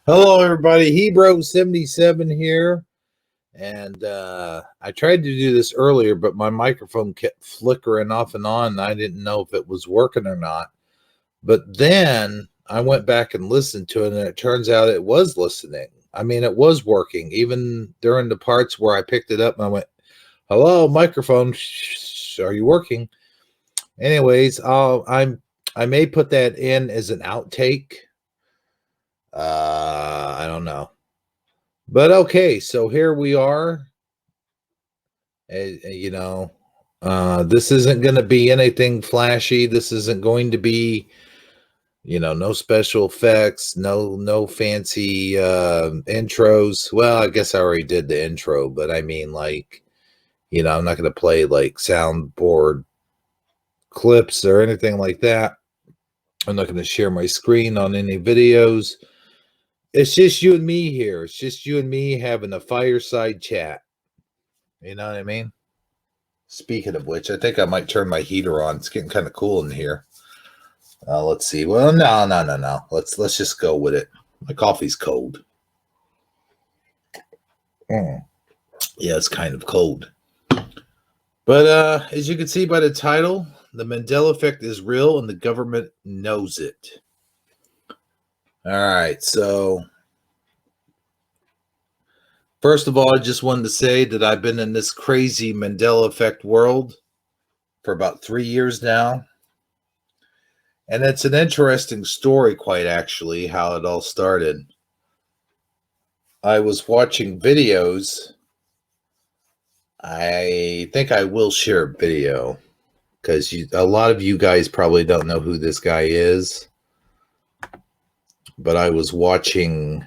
Hello, everybody. Hebro77 here. And I tried to do this earlier, but my microphone kept flickering off and on. And I didn't know if it was working or not. But then I went back and listened to it, and it turns out it was listening. I mean, it was working, even during the parts where I picked it up and I went, "Hello, microphone, are you working?" Anyways, I may put that in as an outtake. I don't know. But okay, so here we are. You know, this isn't going to be anything flashy. This isn't going to be, no special effects, no fancy intros. Well, I guess I already did the intro, but I mean, like, I'm not going to play like soundboard clips or anything like that. I'm not going to share my screen on any videos. It's just you and me here. It's just you and me having a fireside chat. You know what I mean? Speaking of which, I think I might turn my heater on. It's getting kind of cool in here. Let's see. Well, no. Let's just go with it. My coffee's cold. Yeah, it's kind of cold. But as you can see by the title, the Mandela Effect is real and the government knows it. All right, so first of all, I just wanted to say that I've been in this crazy Mandela Effect world for about 3 years now. And it's an interesting story, quite actually, how it all started. I was watching videos. I think I will share a video because a lot of you guys probably don't know who this guy is. But I was watching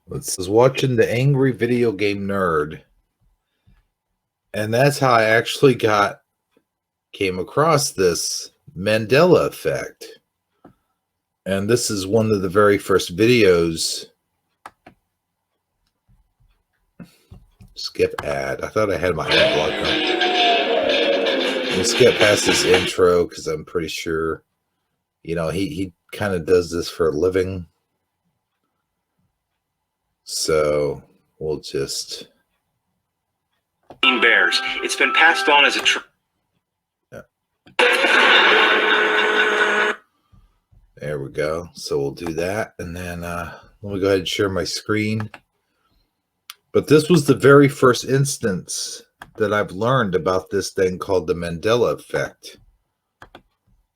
the Angry Video Game Nerd. And that's how I actually came across this Mandela Effect. And this is one of the very first videos. Skip ad. I thought I had my ad block on. We'll skip past this intro because I'm pretty sure, he kind of does this for a living. So we'll just. Bears. It's been passed on as a. There we go. So we'll do that. And then let me go ahead and share my screen. But this was the very first instance that I've learned about this thing called the Mandela Effect.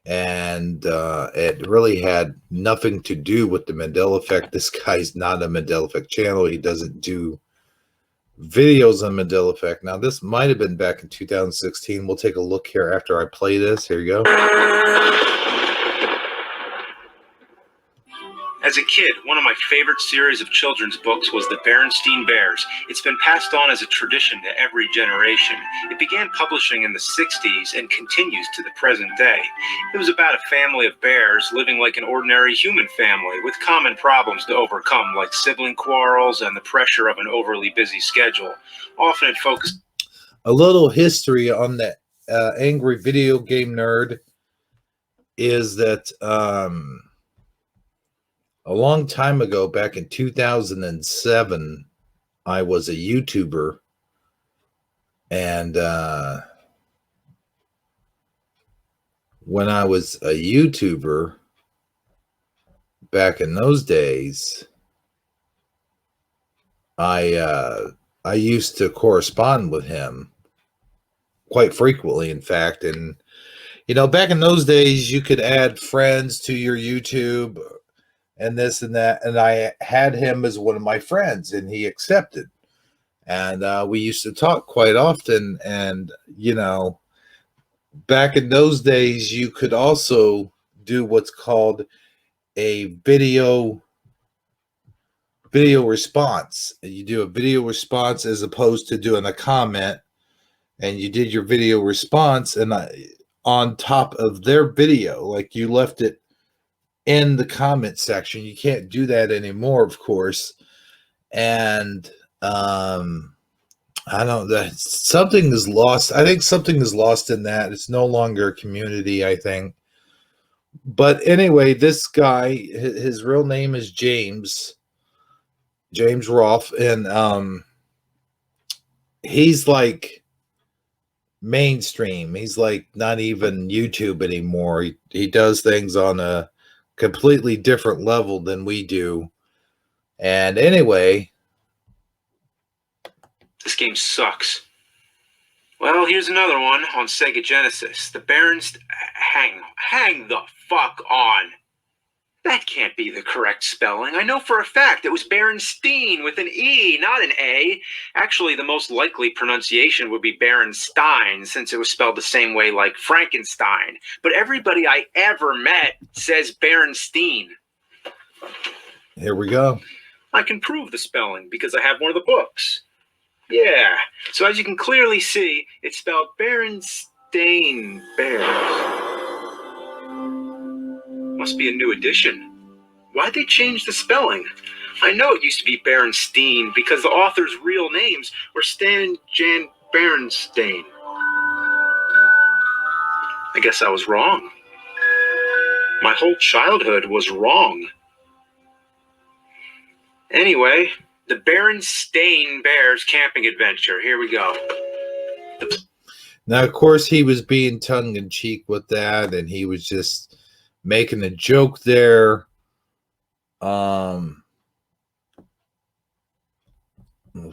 And it really had nothing to do with the Mandela Effect. This guy's not a Mandela Effect channel. He doesn't do videos on Mandela Effect. Now, this might have been back in 2016. We'll take a look here after I play this. Here you go. As a kid, one of my favorite series of children's books was the Berenstain Bears. It's been passed on as a tradition to every generation. It began publishing in the 60s and continues to the present day. It was about a family of bears living like an ordinary human family with common problems to overcome, like sibling quarrels and the pressure of an overly busy schedule. Often it focused... A little history on that Angry Video Game Nerd is that... a long time ago, back in 2007, I was a YouTuber, and when I was a YouTuber back in those days, I used to correspond with him quite frequently, in fact. And back in those days, you could add friends to your YouTube and this and that, and I had him as one of my friends, and he accepted. And we used to talk quite often. And back in those days, you could also do what's called a video response. You do a video response as opposed to doing a comment, and you did your video response, and on top of their video, like you left it in the comment section. You can't do that anymore, of course. And I don't that something is lost. I think something is lost in that. It's no longer a community, I think. But anyway, this guy, his real name is James Rolfe, and he's like mainstream. He's like not even YouTube anymore. He does things on a completely different level than we do. And anyway, This game sucks. Well, here's another one on Sega Genesis. The Baron's... Hang the fuck on. That can't be the correct spelling. I know for a fact it was Berenstein with an E, not an A. Actually, the most likely pronunciation would be Berenstein, since it was spelled the same way like Frankenstein. But everybody I ever met says Berenstein. here we go. I can prove the spelling because I have one of the books. Yeah, so as you can clearly see, it's spelled Berenstain Bears. Must be a new edition. Why'd they change the spelling? I know it used to be Berenstein because the author's real names were Stan and Jan Berenstain. I guess I was wrong. My whole childhood was wrong. Anyway, the Berenstain Bears camping adventure. Here we go. Now, of course, he was being tongue-in-cheek with that, and he was just making a joke there.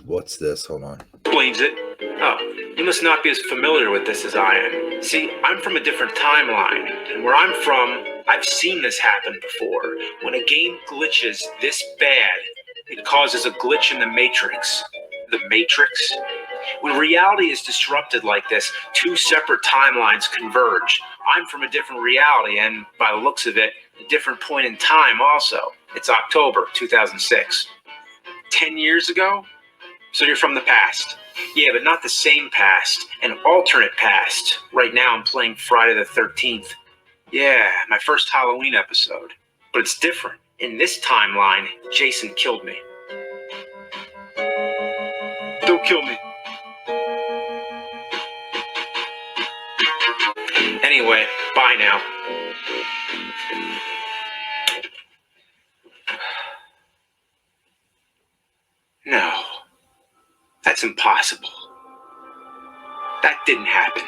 What's this? Hold on. Explains it. Oh, you must not be as familiar with this as I am. See, I'm from a different timeline, and where I'm from, I've seen this happen before. When a game glitches this bad, it causes a glitch in the Matrix. The Matrix? When reality is disrupted like this, two separate timelines converge. I'm from a different reality, and by the looks of it, a different point in time also. It's October 2006. 10 years ago? So you're from the past. Yeah, but not the same past. An alternate past. Right now I'm playing Friday the 13th. Yeah, my first Halloween episode. But it's different. In this timeline, Jason killed me. Don't kill me. Anyway, bye now. No. That's impossible. That didn't happen.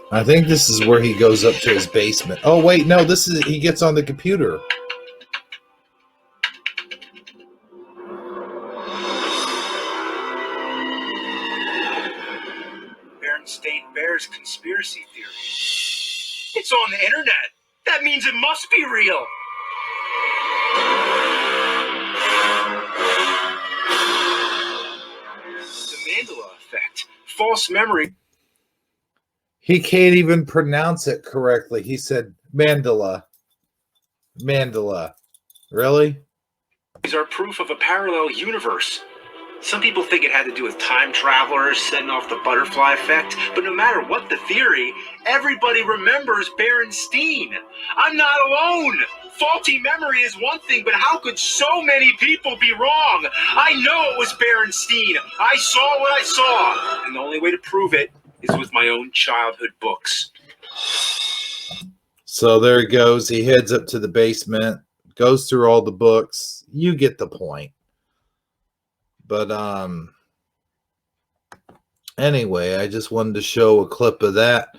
I think this is where he goes up to his basement. Oh, wait, no, this is, he gets on the computer. Berenstain Bears conspiracy theory. It's on the internet. That means it must be real. The Mandela Effect. False memory. He can't even pronounce it correctly. He said Mandela. Mandela. Really? These are proof of a parallel universe. Some people think it had to do with time travelers setting off the butterfly effect, but no matter what the theory, everybody remembers Berenstein. I'm not alone. Faulty memory is one thing, but how could so many people be wrong? I know it was Berenstein. I saw what I saw, and the only way to prove it is with my own childhood books. So there he goes. He heads up to the basement, goes through all the books. You get the point. But anyway, I just wanted to show a clip of that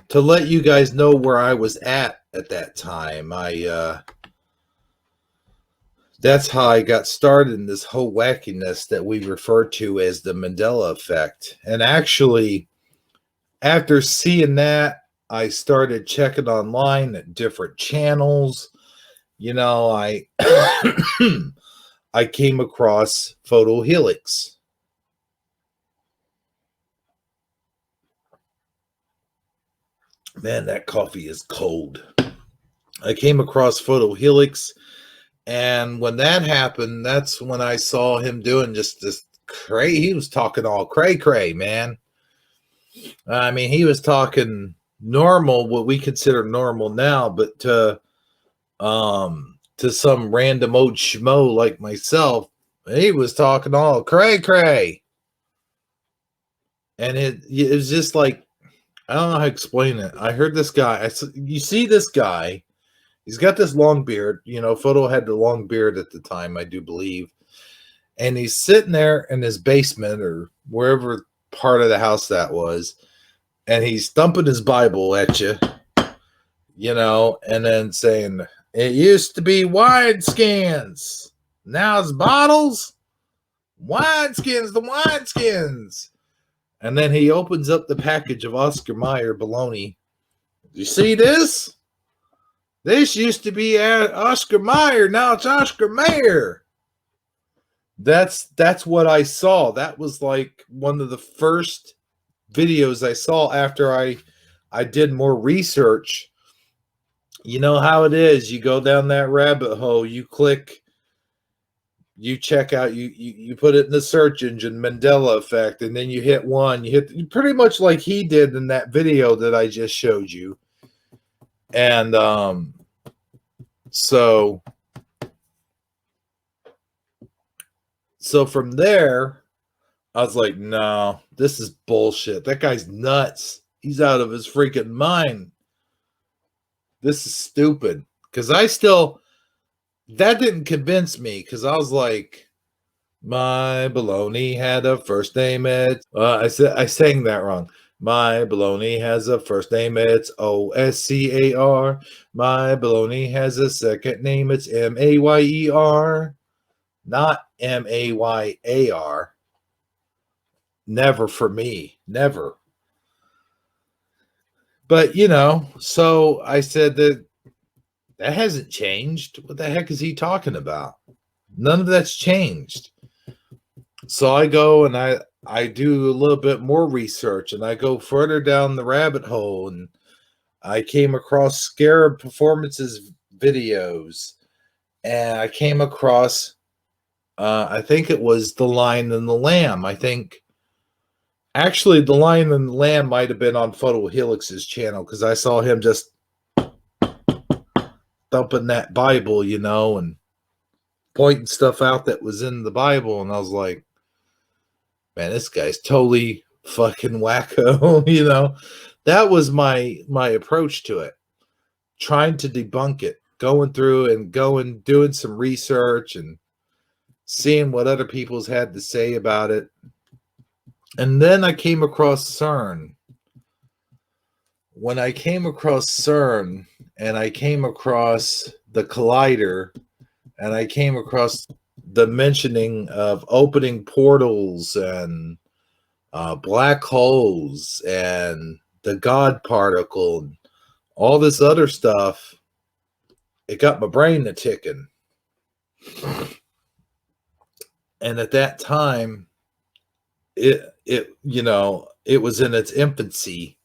to let you guys know where I was at that time. That's how I got started in this whole wackiness that we refer to as the Mandela Effect. And actually, after seeing that, I started checking online at different channels. You know, I I came across Photo Helix. Man, that coffee is cold. I came across Photo Helix, and when that happened, that's when I saw him doing just this cray. He was talking all cray, man. I mean, he was talking normal, what we consider normal now, but to some random old schmo like myself, He was talking all cray cray. And it was just like, I don't know how to explain it. I heard this guy. You see this guy. He's got this long beard. You know, Photo had the long beard at the time, I do believe. And he's sitting there in his basement or wherever part of the house that was. And he's thumping his Bible at you, you know, and then saying, it used to be wineskins. Now it's bottles. Wineskins, the wineskins. And then he opens up the package of Oscar Mayer bologna. You see this? This used to be Oscar Mayer. Now it's Oscar Mayer. That's what I saw. That was like one of the first videos I saw after I did more research. You know how it is. You go down that rabbit hole. You click. You check out. You put it in the search engine, Mandela Effect, and then you hit one. You hit pretty much like he did in that video that I just showed you. And so from there, I was like, no, this is bullshit. That guy's nuts. He's out of his freaking mind. This is stupid. Because that didn't convince me. Because I was like, my baloney had a first name. I sang that wrong. My baloney has a first name. It's Oscar. My baloney has a second name. It's Mayer. Not Mayar. Never for me. Never. But, you know, so I said that hasn't changed. What the heck is he talking about? None of that's changed. So I go and I do a little bit more research and I go further down the rabbit hole, and I came across Scarab Performances videos, and I came across I think it was The Lion and the Lamb. I think actually The Lion and the Lamb might have been on Photo Helix's channel, because I saw him just thumping that Bible, you know, and pointing stuff out that was in the Bible, and I was like, man, this guy's totally fucking wacko, you know. That was my approach to it, trying to debunk it, going through and doing some research and seeing what other people's had to say about it. And then I came across CERN. When I came across CERN, and I came across the collider, and I came across the mentioning of opening portals and black holes and the God particle and all this other stuff, it got my brain a ticking. And at that time, it you know, it was in its infancy,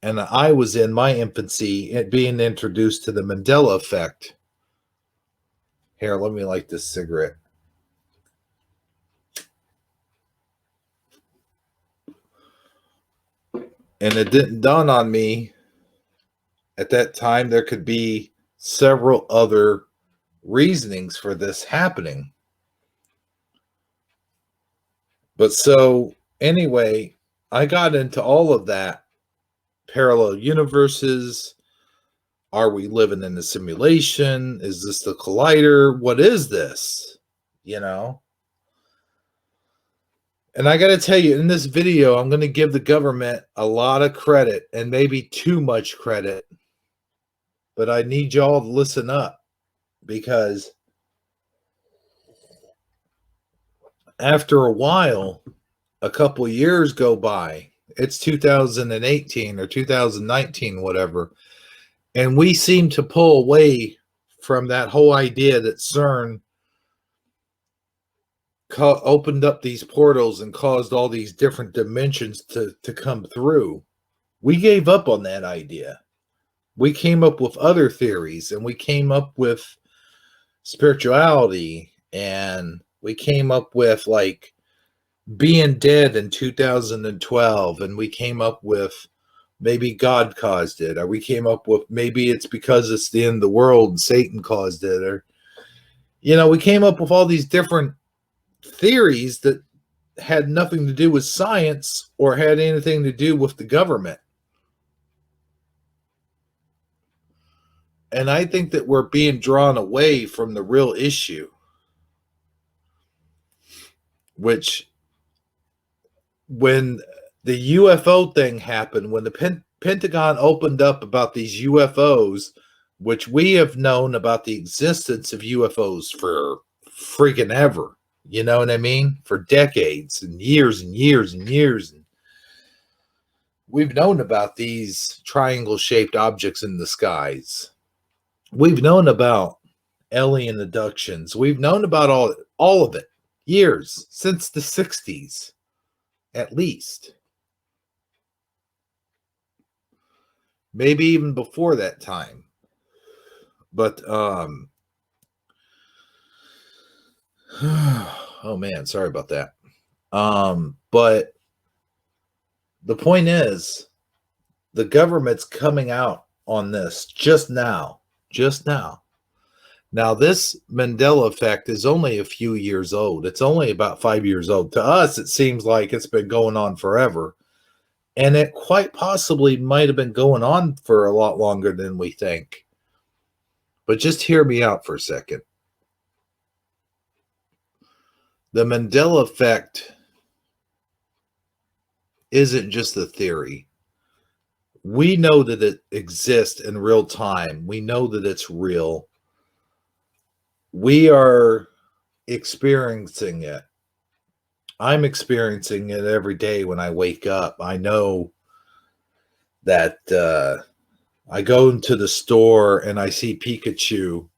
and I was in my infancy at being introduced to the Mandela Effect. Here, let me light this cigarette. And it didn't dawn on me at that time there could be several other reasonings for this happening. But so anyway, I got into all of that. Parallel universes. Are we living in a simulation? Is this the collider? What is this? You know? And I got to tell you, in this video, I'm going to give the government a lot of credit, and maybe too much credit. But I need y'all to listen up, because after a while, a couple of years go by. It's 2018 or 2019, whatever. And we seem to pull away from that whole idea that CERN opened up these portals and caused all these different dimensions to come through. We gave up on that idea. We came up with other theories, and we came up with spirituality, and we came up with like being dead in 2012, and we came up with maybe God caused it, or we came up with maybe it's because it's the end of the world and Satan caused it, or, you know, we came up with all these different theories that had nothing to do with science or had anything to do with the government. And I think that we're being drawn away from the real issue, which when the UFO thing happened, when the Pentagon opened up about these UFOs, which we have known about the existence of UFOs for freaking ever. You know what I mean? For decades and years and years and years. And we've known about these triangle-shaped objects in the skies. We've known about alien abductions. We've known about all of it years, since the 60s, at least. Maybe even before that time. But oh man, sorry about that. But the point is, the government's coming out on this just now. Now, this Mandela effect is only a few years old. It's only about 5 years old. To us, it seems like it's been going on forever. And it quite possibly might have been going on for a lot longer than we think. But just hear me out for a second. The Mandela effect isn't just a theory. We know that it exists in real time. We know that it's real. We are experiencing it. I'm experiencing it every day when I wake up. I know that I go into the store and I see Pikachu.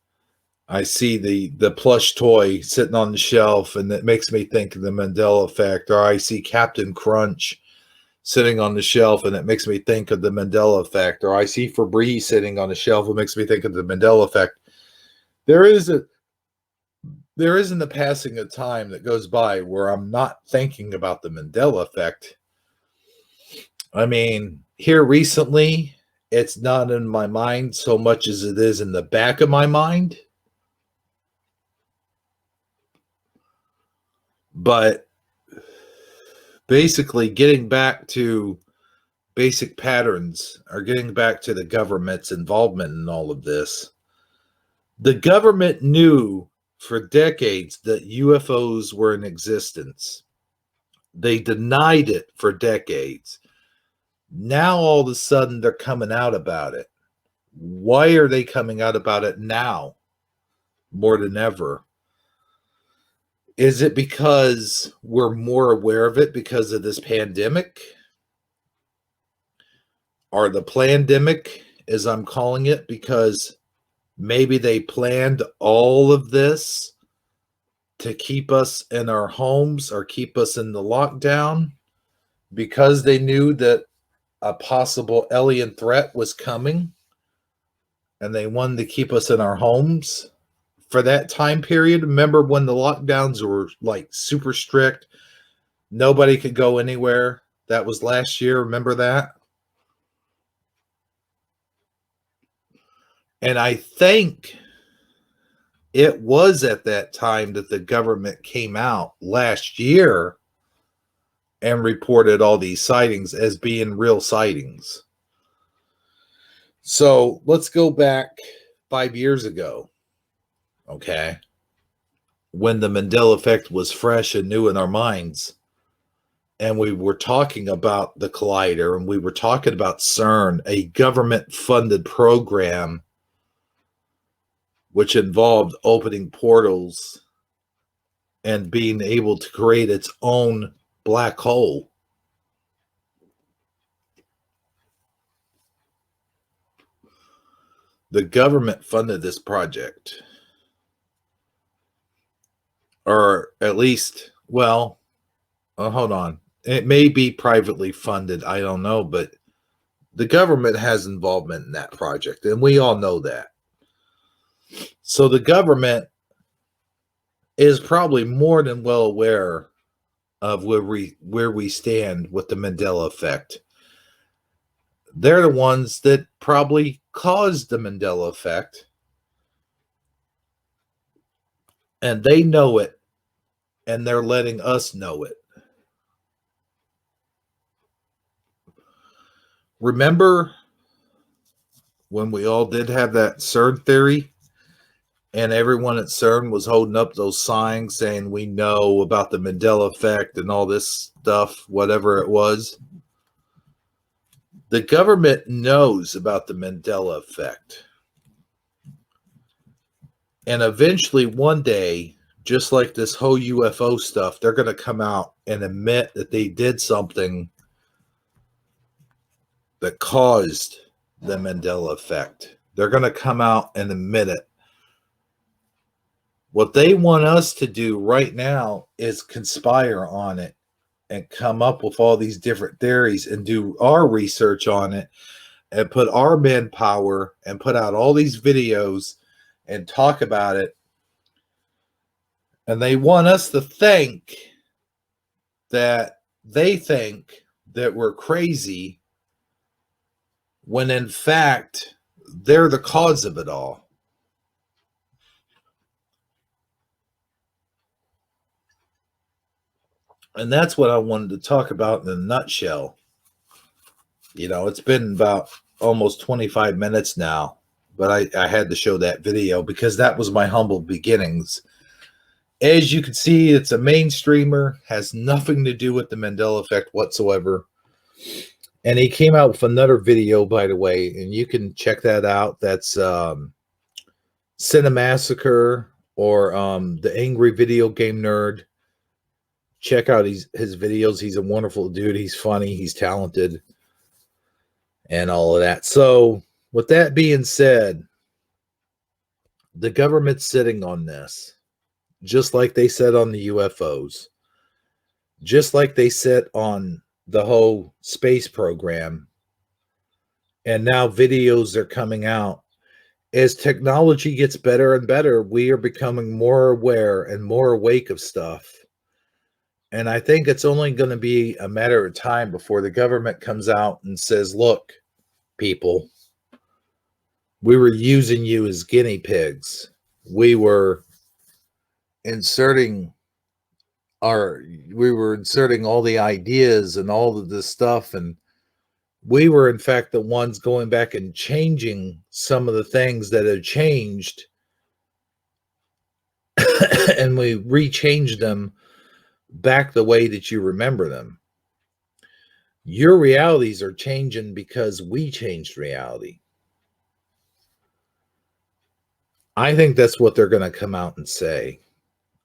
I see the plush toy sitting on the shelf, and it makes me think of the Mandela effect. Or I see Captain Crunch sitting on the shelf, and it makes me think of the Mandela effect. Or I see Febreze sitting on the shelf, it makes me think of the Mandela effect. There isn't a passing of time that goes by where I'm not thinking about the Mandela effect. I mean, here recently, it's not in my mind so much as it is in the back of my mind. But basically, getting back to basic patterns, or getting back to the government's involvement in all of this, the government knew for decades that UFOs were in existence. They denied it for decades. Now, all of a sudden, they're coming out about it. Why are they coming out about it now more than ever? Is it because we're more aware of it because of this pandemic? Or the plandemic, as I'm calling it, because maybe they planned all of this to keep us in our homes or keep us in the lockdown because they knew that a possible alien threat was coming and they wanted to keep us in our homes for that time period. Remember when the lockdowns were like super strict? Nobody could go anywhere. That was last year. Remember that? And I think it was at that time that the government came out last year and reported all these sightings as being real sightings. So let's go back 5 years ago, okay, when the Mandela effect was fresh and new in our minds. And we were talking about the Collider, and we were talking about CERN, a government-funded program which involved opening portals and being able to create its own black hole. The government funded this project. Or at least, well, hold on. It may be privately funded. I don't know, but the government has involvement in that project, and we all know that. So the government is probably more than well aware of where we stand with the Mandela effect. They're the ones that probably caused the Mandela effect, and they know it, and they're letting us know it. Remember when we all did have that CERN theory, and everyone at CERN was holding up those signs saying we know about the Mandela Effect and all this stuff, whatever it was? The government knows about the Mandela Effect. And eventually, one day, just like this whole UFO stuff, they're going to come out and admit that they did something that caused the Mandela Effect. They're going to come out and admit it. What they want us to do right now is conspire on it and come up with all these different theories and do our research on it and put our manpower and put out all these videos and talk about it. And they want us to think that they think that we're crazy when in fact they're the cause of it all. And that's what I wanted to talk about in a nutshell. You know, it's been about almost 25 minutes now, but I had to show that video because that was my humble beginnings. As you can see, it's a mainstreamer, has nothing to do with the Mandela Effect whatsoever. And he came out with another video, by the way, and you can check that out. That's Cinemassacre or the Angry Video Game Nerd. Check out his videos. He's a wonderful dude. He's funny. He's talented. And all of that. So, with that being said, the government's sitting on this. Just like they said on the UFOs. Just like they sit on the whole space program. And now videos are coming out. As technology gets better and better, we are becoming more aware and more awake of stuff. And I think it's only going to be a matter of time before the government comes out and says, look, people, we were using you as guinea pigs. We were inserting all the ideas and all of this stuff. And we were, in fact, the ones going back and changing some of the things that have changed. And we rechanged them back the way that you remember them. Your realities are changing because we changed reality. I think that's what they're going to come out and say.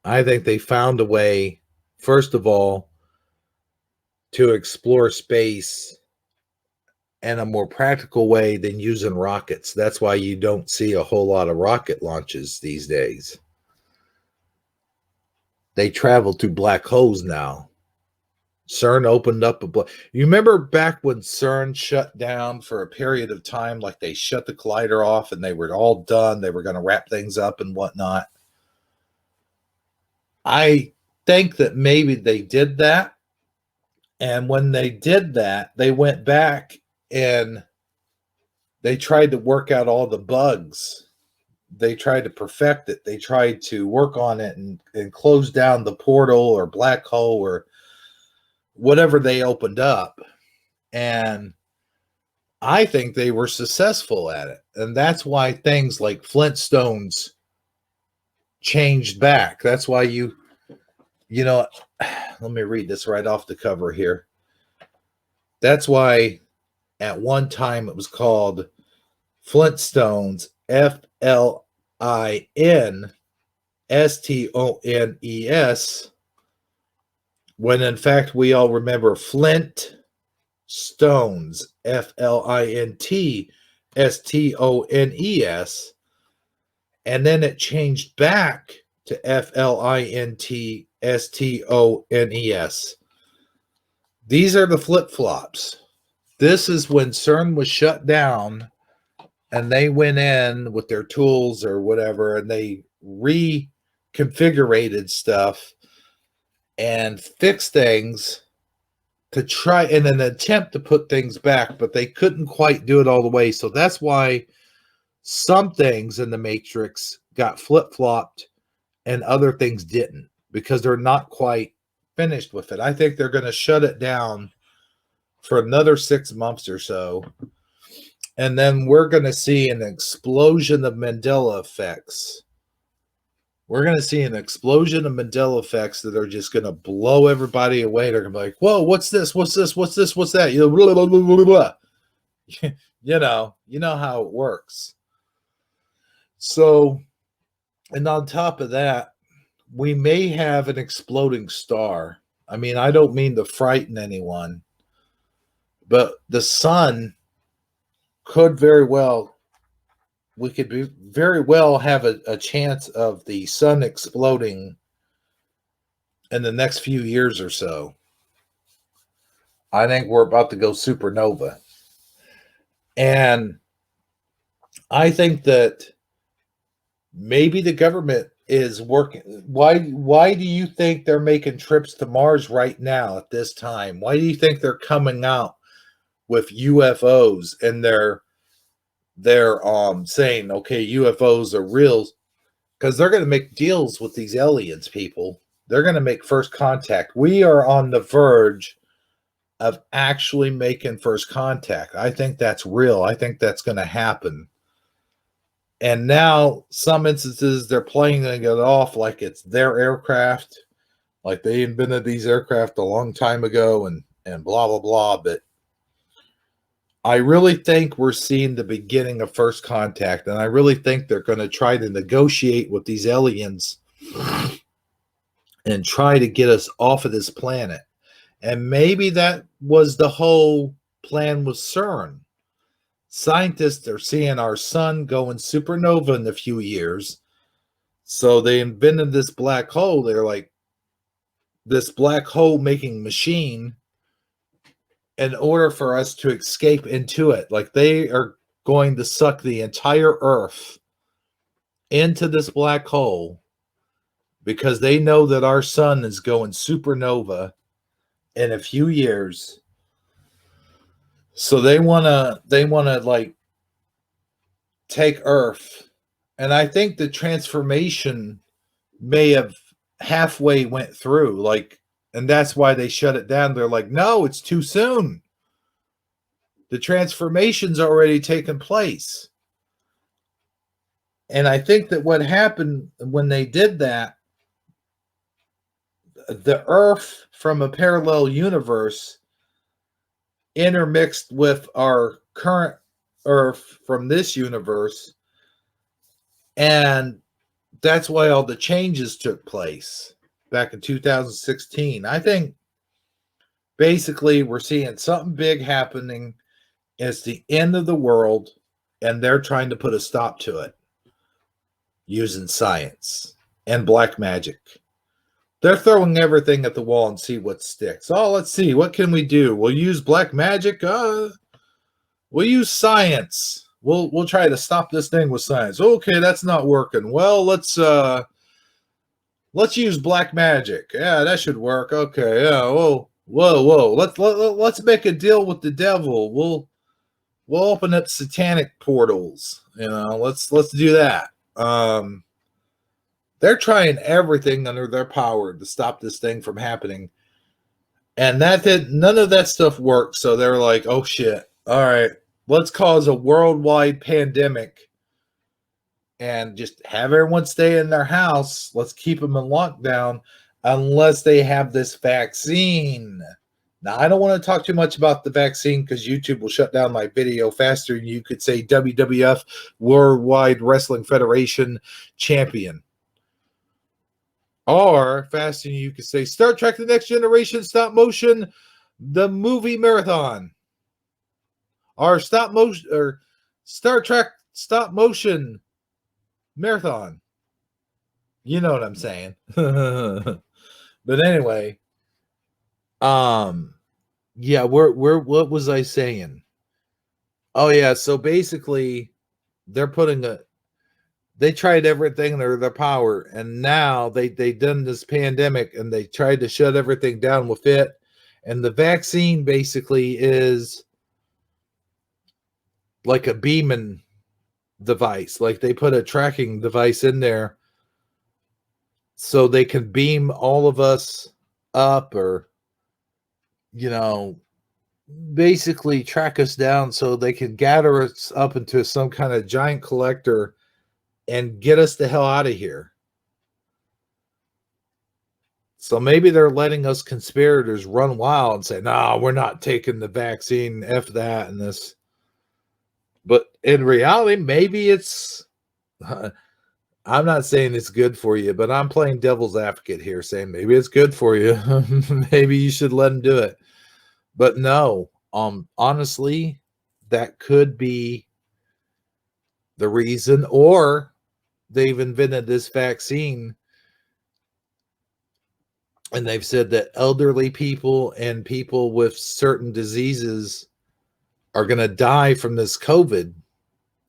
I think they found a way, first of all, to explore space in a more practical way than using rockets. That's why you don't see a whole lot of rocket launches these days. They travel to black holes now. CERN opened up you remember back when CERN shut down for a period of time, like they shut the collider off and they were all done. They were going to wrap things up and whatnot. I think that maybe they did that. And when they did that, they went back and they tried to work out all the bugs. They tried to perfect it. They tried to work on it and close down the portal or black hole or whatever they opened up. And I think they were successful at it. And that's why things like Flintstones changed back. That's why you know, let me read this right off the cover here. That's why at one time it was called Flintstones, Flinstones, when in fact we all remember Flint Stones, Flintstones, and then it changed back to Flintstones. These are the flip-flops. This is when CERN was shut down and they went in with their tools or whatever and they reconfigurated stuff and fixed things to try in an attempt to put things back, but they couldn't quite do it all the way. So that's why some things in the Matrix got flip-flopped and other things didn't, because they're not quite finished with it. I think they're going to shut it down for another 6 months or so. And then we're going to see an explosion of Mandela effects. We're going to see an explosion of Mandela effects that are just going to blow everybody away. They're going to be like, whoa, what's this? What's this? What's this? What's that? You know, blah, blah, blah, blah, blah. You know how it works. So, and on top of that, we may have an exploding star. I mean, I don't mean to frighten anyone, but the sun could very well, we could be very well have a chance of the sun exploding in the next few years or so. I think we're about to go supernova. And I think that maybe the government is working. Why do you think they're making trips to Mars right now at this time? Why do you think they're coming out with UFOs and they're saying, okay, UFOs are real? Because they're going to make deals with these aliens, people. They're going to make first contact. We are on the verge of actually making first contact. I think that's real. I think that's going to happen. And now, some instances, they're playing it off like it's their aircraft, like they invented these aircraft a long time ago, and blah, blah, blah. But I really think we're seeing the beginning of first contact, and I really think they're going to try to negotiate with these aliens and try to get us off of this planet. And maybe that was the whole plan with CERN. Scientists are seeing our sun going supernova in a few years. So they invented this black hole. They're like, this black hole making machine in order for us to escape into it. Like, they are going to suck the entire Earth into this black hole because they know that our sun is going supernova in a few years. So they want to like take Earth. And I think the transformation may have halfway went through, like, and that's why they shut it down. They're like, no, it's too soon. The transformation's already taken place. And I think that what happened when they did that, the Earth from a parallel universe intermixed with our current Earth from this universe. And that's why all the changes took place back in 2016. I think basically we're seeing something big happening. It's the end of the world, and they're trying to put a stop to it using science and black magic. They're throwing everything at the wall and see what sticks. Oh, let's see. What can we do? We'll use black magic. We'll use science. We'll try to stop this thing with science. Okay, that's not working. Well, let's use black magic. Yeah, that should work. Okay. Yeah. Whoa. Let's make a deal with the devil. We'll open up satanic portals. You know, let's do that. They're trying everything under their power to stop this thing from happening. And none of that stuff worked. So they're like, oh shit. All right, let's cause a worldwide pandemic and just have everyone stay in their house. Let's keep them in lockdown unless they have this vaccine. Now, I don't want to talk too much about the vaccine because YouTube will shut down my video faster than you could say WWF, Worldwide Wrestling Federation Champion. Or faster than you could say Star Trek The Next Generation Stop Motion, the movie marathon. Or stop motion, or Star Trek Stop Motion Marathon. You know what I'm saying. But anyway, yeah, what was I saying? Oh yeah, so basically they tried everything under their power, and now they done this pandemic and they tried to shut everything down with it. And the vaccine basically is like a beaming device. Like, they put a tracking device in there so they can beam all of us up, or, basically track us down so they can gather us up into some kind of giant collector and get us the hell out of here. So maybe they're letting us conspirators run wild and say, no, we're not taking the vaccine, F that and this. But in reality, maybe it's, I'm not saying it's good for you, but I'm playing devil's advocate here, saying maybe it's good for you. Maybe you should let them do it. But no, honestly, that could be the reason, or they've invented this vaccine and they've said that elderly people and people with certain diseases are going to die from this COVID,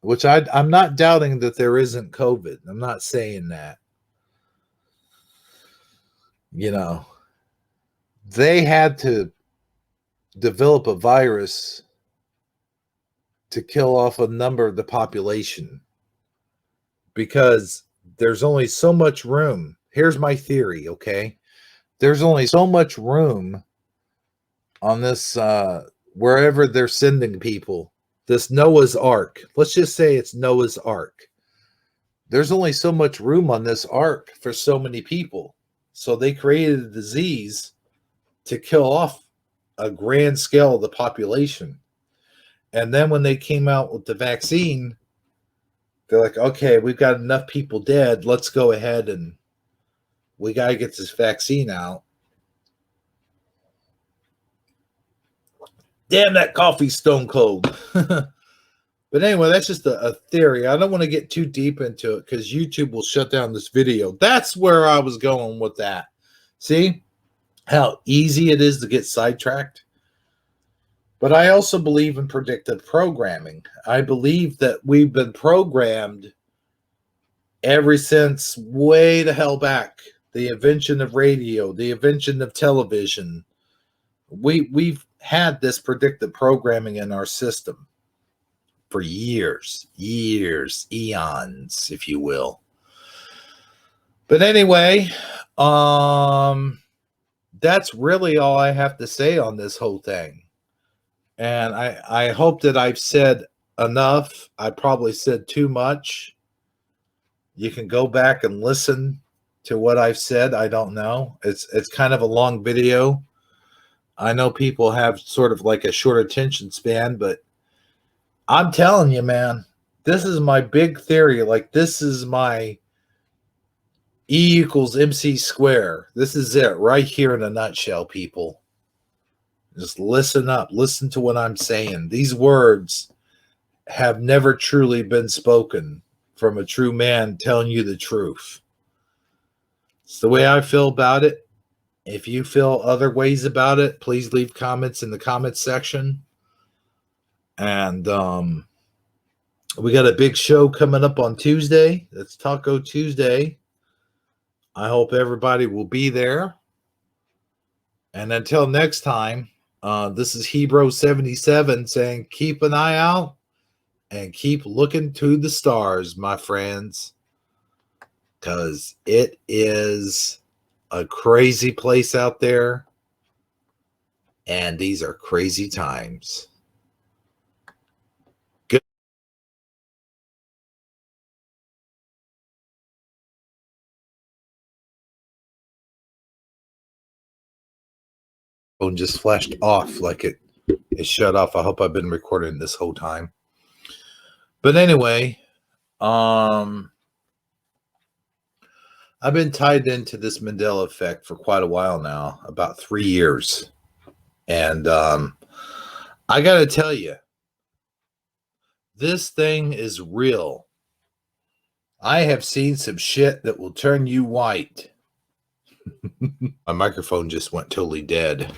which I'm not doubting that there isn't COVID. I'm not saying that. They had to develop a virus to kill off a number of the population because there's only so much room. Here's my theory, okay? There's only so much room on this, wherever they're sending people, this Noah's Ark. Let's just say it's Noah's Ark. There's only so much room on this ark for so many people. So they created a disease to kill off a grand scale of the population. And then when they came out with the vaccine, they're like, okay, we've got enough people dead. Let's go ahead and we got to get this vaccine out. Damn, that coffee's stone cold. But anyway, that's just a theory. I don't want to get too deep into it because YouTube will shut down this video. That's where I was going with that. See how easy it is to get sidetracked? But I also believe in predictive programming. I believe that we've been programmed ever since way the hell back. The invention of radio, the invention of television. We've had this predictive programming in our system for years, eons, if you will. But anyway, that's really all I have to say on this whole thing. And I hope that I've said enough. I probably said too much. You can go back and listen to what I've said. I don't know. It's kind of a long video. I know people have sort of like a short attention span, but I'm telling you, man, this is my big theory. Like, this is my E equals MC square. This is it right here in a nutshell, people. Just listen up. Listen to what I'm saying. These words have never truly been spoken from a true man telling you the truth. It's the way I feel about it. If you feel other ways about it, please leave comments in the comments section. And we got a big show coming up on Tuesday. It's Taco Tuesday. I hope everybody will be there. And until next time, this is Hebrew77 saying, keep an eye out and keep looking to the stars, my friends, because it is a crazy place out there, and these are crazy times. Good. Phone just flashed off like it shut off. I hope I've been recording this whole time. But anyway, I've been tied into this Mandela Effect for quite a while now, about 3 years. And I got to tell you, this thing is real. I have seen some shit that will turn you white. My microphone just went totally dead.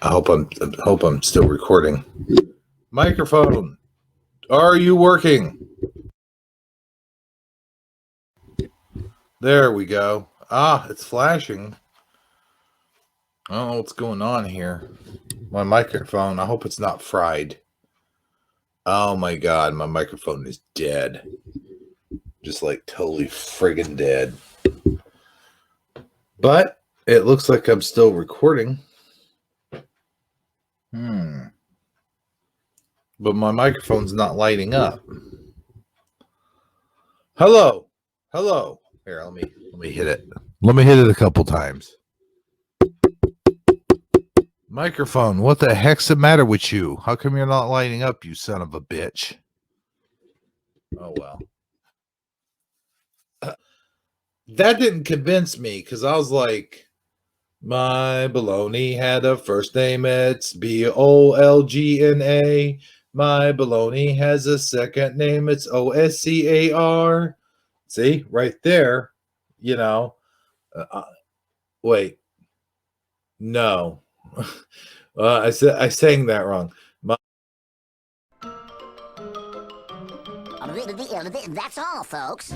I hope I'm still recording. Microphone, are you working? There we go. It's flashing. I don't know what's going on here. My microphone, I hope it's not fried. Oh my God, my microphone is dead. Just like totally friggin' dead. But it looks like I'm still recording. But my microphone's not lighting up. Hello. Here, let me hit it. Let me hit it a couple times. Microphone, what the heck's the matter with you? How come you're not lighting up, you son of a bitch? Oh, well. That didn't convince me because I was like, my baloney had a first name, it's Bolgna. My baloney has a second name, it's Oscar. See, right there, you know. Wait, no. I sang that wrong. That's all, folks.